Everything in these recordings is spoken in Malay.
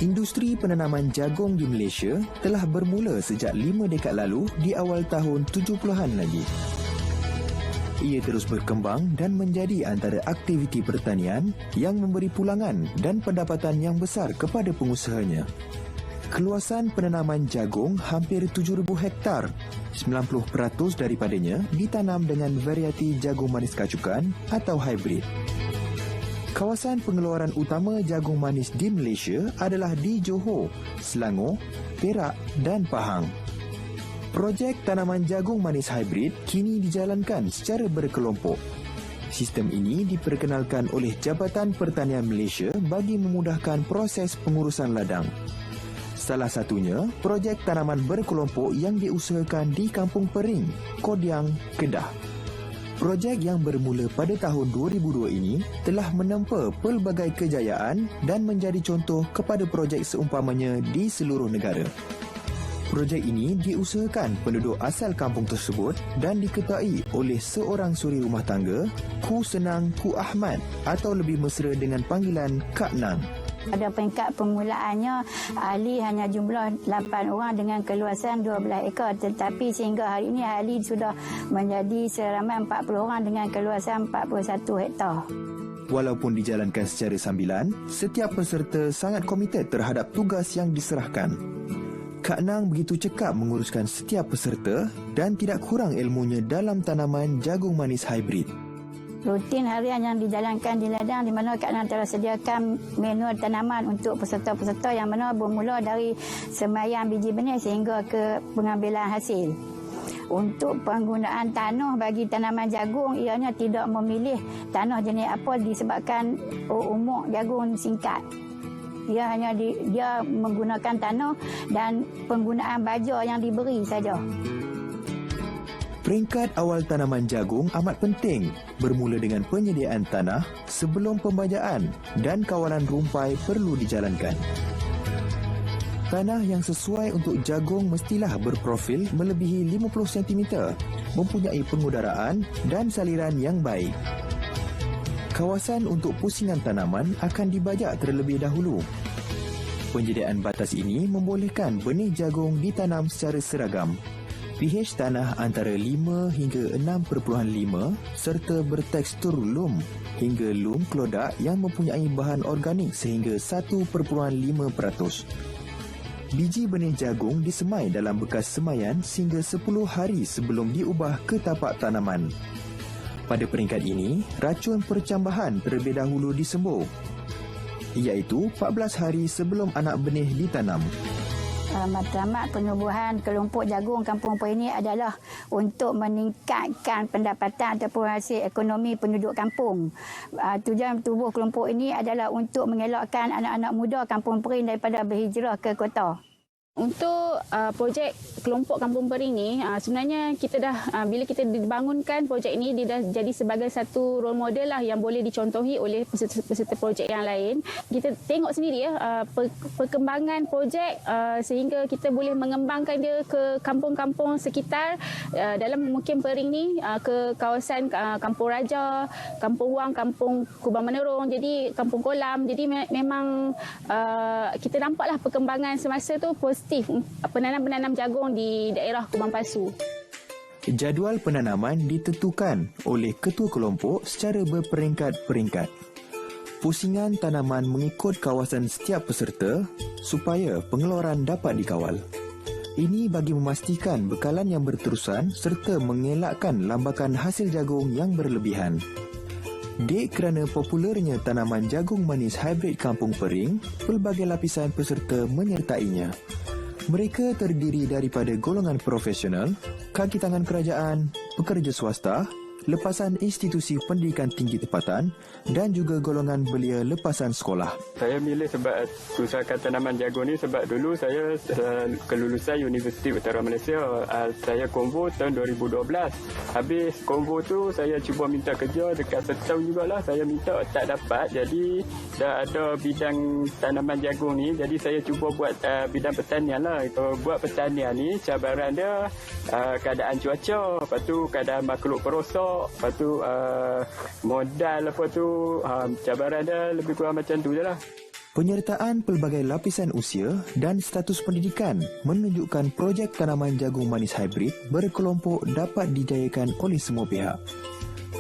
Industri penanaman jagung di Malaysia telah bermula sejak 5 dekad lalu di awal tahun 70-an lagi. Ia terus berkembang dan menjadi antara aktiviti pertanian yang memberi pulangan dan pendapatan yang besar kepada pengusahanya. Keluasan penanaman jagung hampir 7,000 hektar. 90% daripadanya ditanam dengan varieti jagung manis kacukan atau hybrid. Kawasan pengeluaran utama jagung manis di Malaysia adalah di Johor, Selangor, Perak dan Pahang. Projek tanaman jagung manis hybrid kini dijalankan secara berkelompok. Sistem ini diperkenalkan oleh Jabatan Pertanian Malaysia bagi memudahkan proses pengurusan ladang. Salah satunya, projek tanaman berkelompok yang diusahakan di Kampung Pering, Kodiang, Kedah. Projek yang bermula pada tahun 2002 ini telah menempa pelbagai kejayaan dan menjadi contoh kepada projek seumpamanya di seluruh negara. Projek ini diusahakan penduduk asal kampung tersebut dan diketuai oleh seorang suri rumah tangga, Ku Senang Ku Ahmad atau lebih mesra dengan panggilan Kak Nang. Pada peringkat permulaannya, ahli hanya jumlah 8 orang dengan keluasan 12 ekar. Tetapi sehingga hari ini ahli sudah menjadi seramai 40 orang dengan keluasan 41 hektar. Walaupun dijalankan secara sambilan, setiap peserta sangat komited terhadap tugas yang diserahkan. Kak Nang begitu cekap menguruskan setiap peserta dan tidak kurang ilmunya dalam tanaman jagung manis hybrid. Rutin harian yang dijalankan di ladang di mana Kak Nang telah sediakan manual tanaman untuk peserta-peserta yang mana bermula dari semaian biji benih sehingga ke pengambilan hasil. Untuk penggunaan tanah bagi tanaman jagung, ianya tidak memilih tanah jenis apa disebabkan umur jagung singkat. Dia hanya dia menggunakan tanah dan penggunaan baja yang diberi saja. Peringkat awal tanaman jagung amat penting, bermula dengan penyediaan tanah sebelum pembajaan dan kawalan rumpai perlu dijalankan. Tanah yang sesuai untuk jagung mestilah berprofil melebihi 50 cm, mempunyai pengudaraan dan saliran yang baik. Kawasan untuk pusingan tanaman akan dibajak terlebih dahulu. Penyediaan batas ini membolehkan benih jagung ditanam secara seragam. pH tanah antara 5 hingga 6.5 serta bertekstur lum hingga lum kelodak yang mempunyai bahan organik sehingga 1.5%. Biji benih jagung disemai dalam bekas semaian sehingga 10 hari sebelum diubah ke tapak tanaman. Pada peringkat ini, racun percambahan terlebih dahulu disembur, iaitu 14 hari sebelum anak benih ditanam. Matlamat penubuhan kelompok jagung Kampung Pering ini adalah untuk meningkatkan pendapatan ataupun hasil ekonomi penduduk kampung. Tujuan tubuh kelompok ini adalah untuk mengelakkan anak-anak muda Kampung Pering daripada berhijrah ke kota. Untuk projek kelompok Kampung Pering ni, sebenarnya kita dah bila kita dibangunkan projek ini, dia dah jadi sebagai satu role model lah yang boleh dicontohi oleh peserta projek yang lain. Kita tengok sendiri perkembangan projek sehingga kita boleh mengembangkan dia ke kampung-kampung sekitar dalam Mukim Pering ni, ke kawasan Kampung Raja, Kampung Wang, Kampung Kubang Menerong, jadi Kampung Kolam. Jadi memang kita nampaklah perkembangan semasa tu penanam-penanam jagung di daerah Kubang Pasu. Jadual penanaman ditentukan oleh ketua kelompok secara berperingkat-peringkat. Pusingan tanaman mengikut kawasan setiap peserta supaya pengeluaran dapat dikawal. Ini bagi memastikan bekalan yang berterusan serta mengelakkan lambakan hasil jagung yang berlebihan. Dek kerana popularnya tanaman jagung manis hybrid Kampung Pering, pelbagai lapisan peserta menyertainya. Mereka terdiri daripada golongan profesional, kaki tangan kerajaan, pekerja swasta, lepasan institusi pendidikan tinggi tempatan dan juga golongan belia lepasan sekolah. Saya milih sebab usahakan tanaman jagung ni sebab dulu saya kelulusan Universiti Utara Malaysia. Saya konvo tahun 2012. Habis konvo tu saya cuba minta kerja dekat setahun jugalah. Saya minta tak dapat. Jadi dah ada bidang tanaman jagung ni. Jadi saya cuba buat bidang pertanian lah. Buat pertanian ni cabaran dia keadaan cuaca. Lepas tu keadaan makhluk perosak. Lepas tu modal apa tu cabaran dia lebih kurang macam tu je lah. Penyertaan pelbagai lapisan usia dan status pendidikan menunjukkan projek tanaman jagung manis hybrid berkelompok dapat dijayakan oleh semua pihak.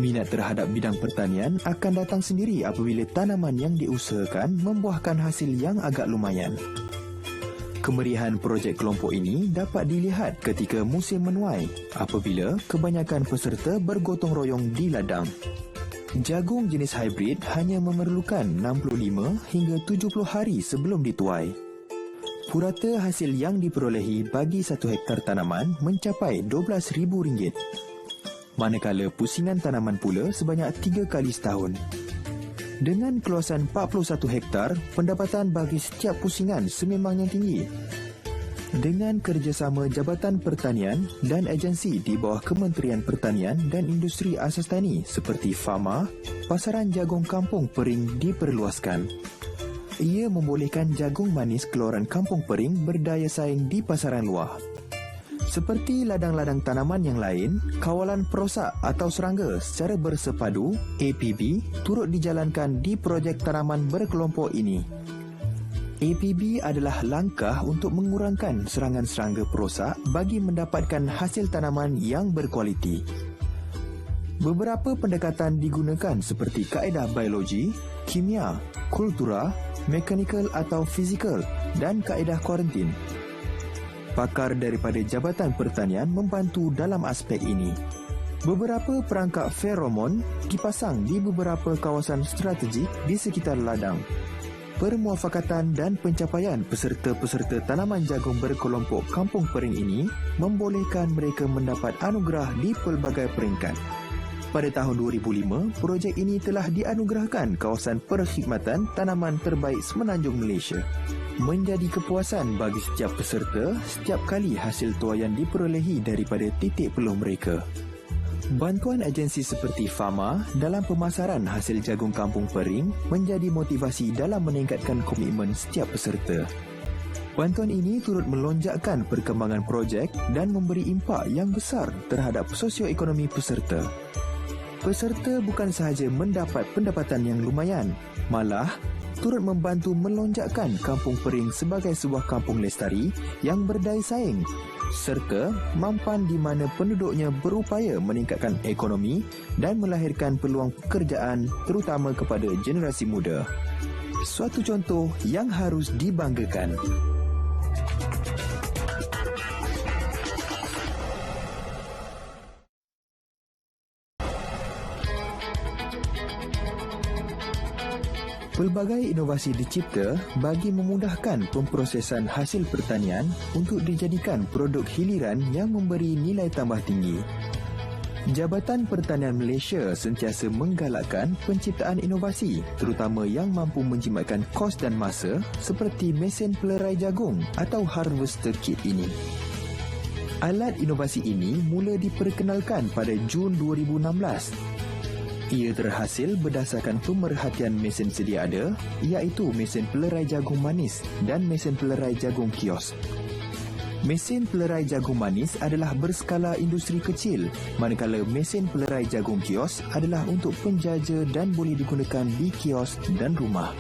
Minat terhadap bidang pertanian akan datang sendiri apabila tanaman yang diusahakan membuahkan hasil yang agak lumayan. Kemeriahan projek kelompok ini dapat dilihat ketika musim menuai apabila kebanyakan peserta bergotong royong di ladang. Jagung jenis hybrid hanya memerlukan 65 hingga 70 hari sebelum dituai. Purata hasil yang diperolehi bagi 1 hektar tanaman mencapai RM12,000. Manakala pusingan tanaman pula sebanyak 3 kali setahun. Dengan keluasan 41 hektar, pendapatan bagi setiap pusingan sememangnya tinggi. Dengan kerjasama Jabatan Pertanian dan agensi di bawah Kementerian Pertanian dan Industri Asas Tani seperti Fama, pasaran jagung Kampung Pering diperluaskan. Ia membolehkan jagung manis keluaran Kampung Pering berdaya saing di pasaran luar. Seperti ladang-ladang tanaman yang lain, kawalan perosak atau serangga secara bersepadu APB turut dijalankan di projek tanaman berkelompok ini. APB adalah langkah untuk mengurangkan serangan serangga perosak bagi mendapatkan hasil tanaman yang berkualiti. Beberapa pendekatan digunakan seperti kaedah biologi, kimia, kultura, mekanikal atau fizikal dan kaedah kuarantin. Pakar daripada Jabatan Pertanian membantu dalam aspek ini. Beberapa perangkap feromon dipasang di beberapa kawasan strategik di sekitar ladang. Permuafakatan dan pencapaian peserta-peserta tanaman jagung berkelompok Kampung Pering ini membolehkan mereka mendapat anugerah di pelbagai peringkat. Pada tahun 2005, projek ini telah dianugerahkan kawasan perkhidmatan tanaman terbaik Semenanjung Malaysia. Menjadi kepuasan bagi setiap peserta setiap kali hasil tuaian diperolehi daripada titik peluh mereka. Bantuan agensi seperti Fama dalam pemasaran hasil jagung Kampung Pering menjadi motivasi dalam meningkatkan komitmen setiap peserta. Bantuan ini turut melonjakkan perkembangan projek dan memberi impak yang besar terhadap sosioekonomi peserta. Peserta bukan sahaja mendapat pendapatan yang lumayan, malah turut membantu melonjakkan Kampung Pering sebagai sebuah kampung lestari yang berdaya saing serta mampan di mana penduduknya berupaya meningkatkan ekonomi dan melahirkan peluang pekerjaan terutama kepada generasi muda. Suatu contoh yang harus dibanggakan. Pelbagai inovasi dicipta bagi memudahkan pemprosesan hasil pertanian untuk dijadikan produk hiliran yang memberi nilai tambah tinggi. Jabatan Pertanian Malaysia sentiasa menggalakkan penciptaan inovasi terutama yang mampu menjimatkan kos dan masa seperti mesin pelerai jagung atau harvester kit ini. Alat inovasi ini mula diperkenalkan pada Jun 2016. Ia terhasil berdasarkan pemerhatian mesin sedia ada iaitu mesin pelerai jagung manis dan mesin pelerai jagung kios. Mesin pelerai jagung manis adalah berskala industri kecil, manakala mesin pelerai jagung kios adalah untuk penjaja dan boleh digunakan di kios dan rumah.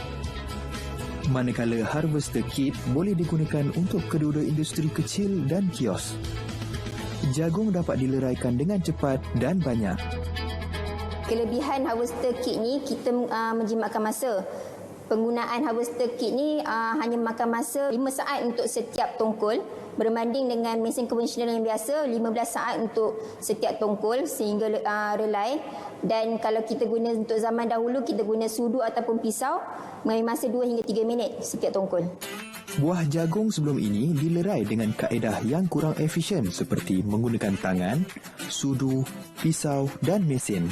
Manakala harvester kit boleh digunakan untuk kedua-dua industri kecil dan kios. Jagung dapat dileraikan dengan cepat dan banyak. Kelebihan harvester kit ni, kita menjimatkan masa. Penggunaan harvester kit ni hanya memakan masa 5 saat untuk setiap tongkol berbanding dengan mesin konvensional yang biasa 15 saat untuk setiap tongkol sehingga relai. Dan kalau kita guna untuk zaman dahulu, kita guna sudu ataupun pisau, mengambil masa 2 hingga 3 minit setiap tongkol. Buah jagung sebelum ini dilerai dengan kaedah yang kurang efisien seperti menggunakan tangan, sudu, pisau dan mesin.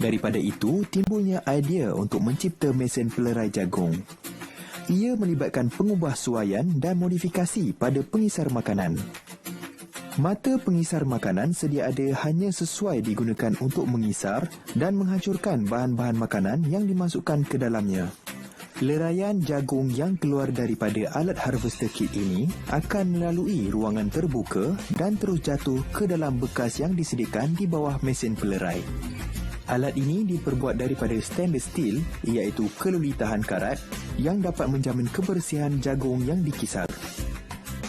Daripada itu, timbulnya idea untuk mencipta mesin pelerai jagung. Ia melibatkan pengubah suaian dan modifikasi pada pengisar makanan. Mata pengisar makanan sedia ada hanya sesuai digunakan untuk mengisar dan menghancurkan bahan-bahan makanan yang dimasukkan ke dalamnya. Leraian jagung yang keluar daripada alat harvester kit ini akan melalui ruangan terbuka dan terus jatuh ke dalam bekas yang disediakan di bawah mesin pelerai. Alat ini diperbuat daripada stainless steel iaitu keluli tahan karat yang dapat menjamin kebersihan jagung yang dikisar.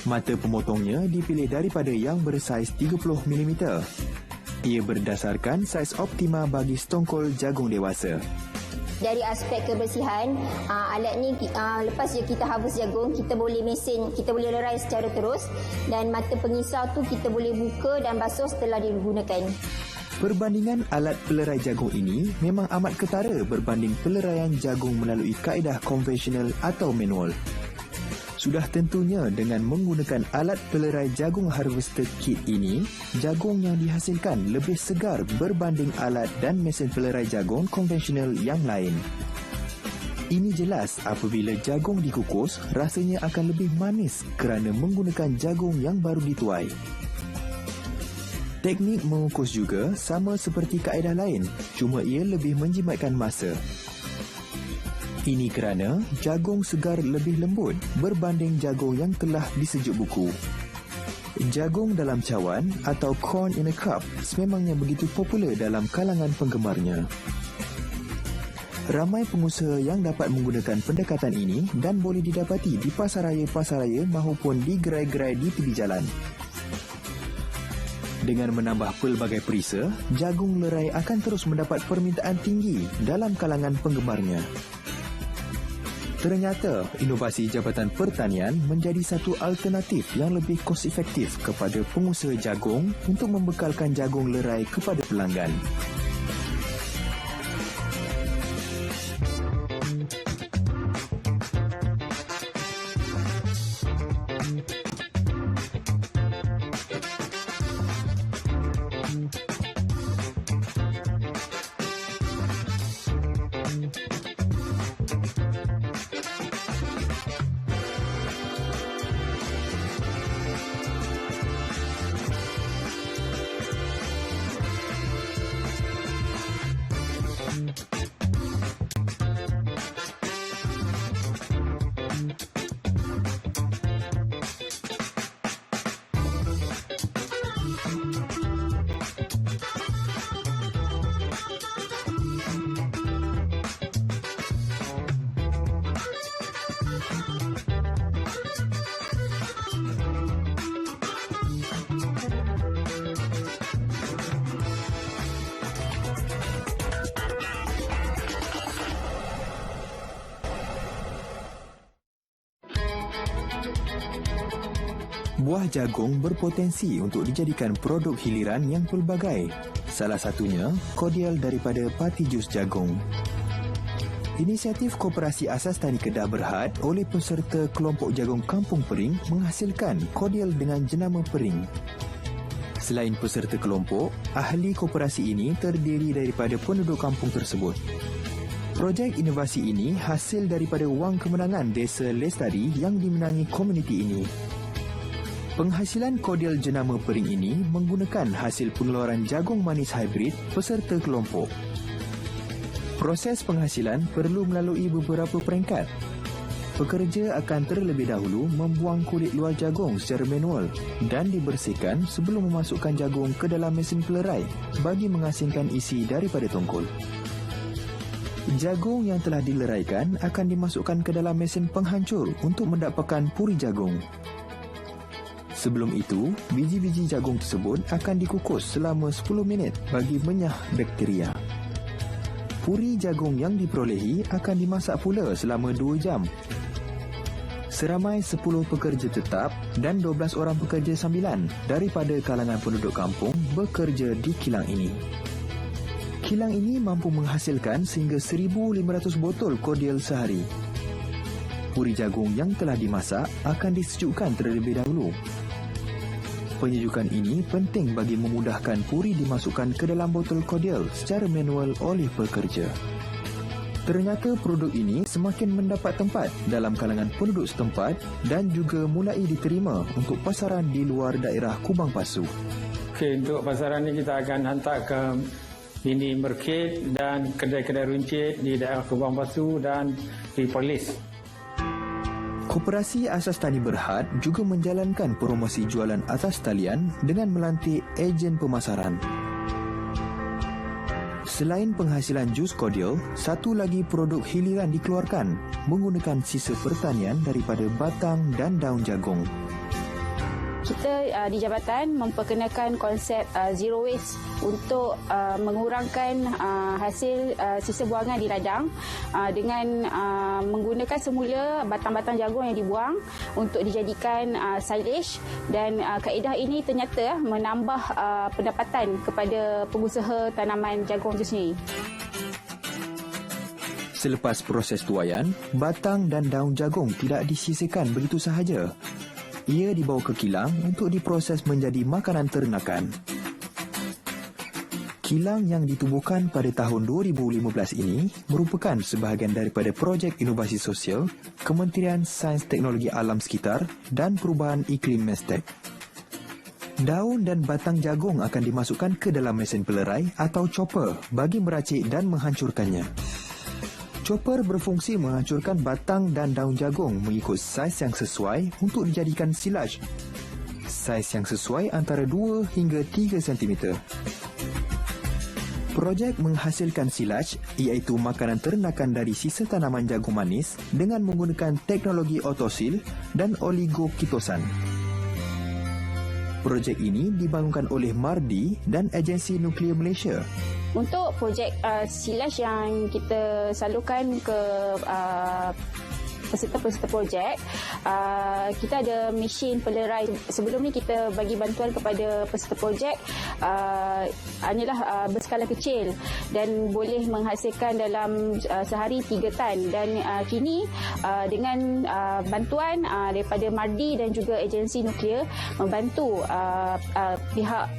Mata pemotongnya dipilih daripada yang bersaiz 30 mm. Ia berdasarkan saiz optima bagi setongkol jagung dewasa. Dari aspek kebersihan, alat ni lepas je kita harvest jagung, kita boleh lerai secara terus, dan mata pengisar tu kita boleh buka dan basuh setelah digunakan. Perbandingan alat pelerai jagung ini memang amat ketara berbanding peleraian jagung melalui kaedah konvensional atau manual. Sudah tentunya dengan menggunakan alat pelerai jagung harvester kit ini, jagung yang dihasilkan lebih segar berbanding alat dan mesin pelerai jagung konvensional yang lain. Ini jelas apabila jagung dikukus, rasanya akan lebih manis kerana menggunakan jagung yang baru dituai. Teknik mengukus juga sama seperti kaedah lain, cuma ia lebih menjimatkan masa. Ini kerana jagung segar lebih lembut berbanding jagung yang telah disejuk buku. Jagung dalam cawan atau corn in a cup sememangnya begitu popular dalam kalangan penggemarnya. Ramai pengusaha yang dapat menggunakan pendekatan ini dan boleh didapati di pasaraya-pasaraya maupun di gerai-gerai di tepi jalan. Dengan menambah pelbagai perisa, jagung lerai akan terus mendapat permintaan tinggi dalam kalangan penggemarnya. Ternyata, inovasi Jabatan Pertanian menjadi satu alternatif yang lebih kos efektif kepada pengusaha jagung untuk membekalkan jagung lerai kepada pelanggan. Buah jagung berpotensi untuk dijadikan produk hiliran yang pelbagai. Salah satunya, cordial daripada Parti Jus Jagung. Inisiatif Koperasi Asas Tani Kedah Berhad oleh peserta kelompok jagung Kampung Pering menghasilkan cordial dengan jenama Pering. Selain peserta kelompok, ahli koperasi ini terdiri daripada penduduk kampung tersebut. Projek inovasi ini hasil daripada wang kemenangan Desa Lestari yang dimenangi komuniti ini. Penghasilan cordial jenama Pering ini menggunakan hasil pengeluaran jagung manis hybrid peserta kelompok. Proses penghasilan perlu melalui beberapa peringkat. Pekerja akan terlebih dahulu membuang kulit luar jagung secara manual dan dibersihkan sebelum memasukkan jagung ke dalam mesin pelerai bagi mengasingkan isi daripada tongkol. Jagung yang telah dileraikan akan dimasukkan ke dalam mesin penghancur untuk mendapatkan puri jagung. Sebelum itu, biji-biji jagung tersebut akan dikukus selama 10 minit bagi menyah bakteria. Puri jagung yang diperolehi akan dimasak pula selama 2 jam. Seramai 10 pekerja tetap dan 12 orang pekerja sambilan daripada kalangan penduduk kampung bekerja di kilang ini. Kilang ini mampu menghasilkan sehingga 1,500 botol cordial sehari. Puri jagung yang telah dimasak akan disejukkan terlebih dahulu. Penyejukan ini penting bagi memudahkan puri dimasukkan ke dalam botol cordial secara manual oleh pekerja. Ternyata produk ini semakin mendapat tempat dalam kalangan penduduk setempat dan juga mulai diterima untuk pasaran di luar daerah Kubang Pasu. Okey, untuk pasaran ini kita akan hantar ke mini market dan kedai-kedai runcit di daerah Kubang Pasu dan di Perlis. Koperasi Asas Tani Berhad juga menjalankan promosi jualan atas talian dengan melantik ejen pemasaran. Selain penghasilan jus kordial, satu lagi produk hiliran dikeluarkan menggunakan sisa pertanian daripada batang dan daun jagung. Kita di jabatan memperkenalkan konsep zero waste untuk mengurangkan hasil sisa buangan di ladang dengan menggunakan semula batang-batang jagung yang dibuang untuk dijadikan silage, dan kaedah ini ternyata menambah pendapatan kepada pengusaha tanaman jagung itu sendiri. Selepas proses tuaian, batang dan daun jagung tidak disisakan begitu sahaja. Ia dibawa ke kilang untuk diproses menjadi makanan ternakan. Kilang yang ditubuhkan pada tahun 2015 ini merupakan sebahagian daripada projek inovasi sosial Kementerian Sains Teknologi Alam Sekitar dan Perubahan Iklim Mestek. Daun dan batang jagung akan dimasukkan ke dalam mesin pelerai atau chopper bagi meracik dan menghancurkannya. Chopper berfungsi menghancurkan batang dan daun jagung mengikut saiz yang sesuai untuk dijadikan silaj. Saiz yang sesuai antara 2 hingga 3 cm. Projek menghasilkan silaj iaitu makanan ternakan dari sisa tanaman jagung manis dengan menggunakan teknologi autosil dan oligokitosan. Projek ini dibangunkan oleh MARDI dan Agensi Nuklear Malaysia. Untuk projek silaj yang kita salurkan ke peserta-peserta projek, kita ada mesin pelerai. Sebelum ni kita bagi bantuan kepada peserta projek hanyalah berskala kecil dan boleh menghasilkan dalam sehari 3 tan, dan kini dengan bantuan daripada MARDI dan juga agensi nuklear membantu pihak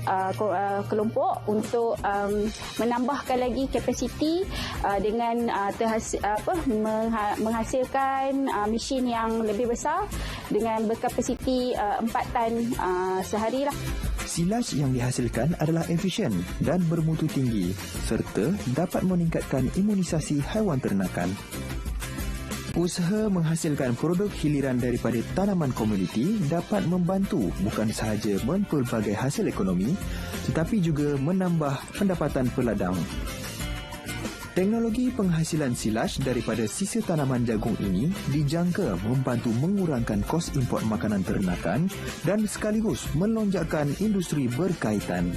kelompok untuk menambahkan lagi kapasiti dengan menghasilkan mesin yang lebih besar dengan berkapasiti 4 tan sehari lah. Silaj yang dihasilkan adalah efisien dan bermutu tinggi serta dapat meningkatkan imunisasi haiwan ternakan. Usaha menghasilkan produk hiliran daripada tanaman komuniti dapat membantu bukan sahaja mempelbagai hasil ekonomi tetapi juga menambah pendapatan peladang. Teknologi penghasilan silaj daripada sisa tanaman jagung ini dijangka membantu mengurangkan kos import makanan ternakan dan sekaligus melonjakkan industri berkaitan.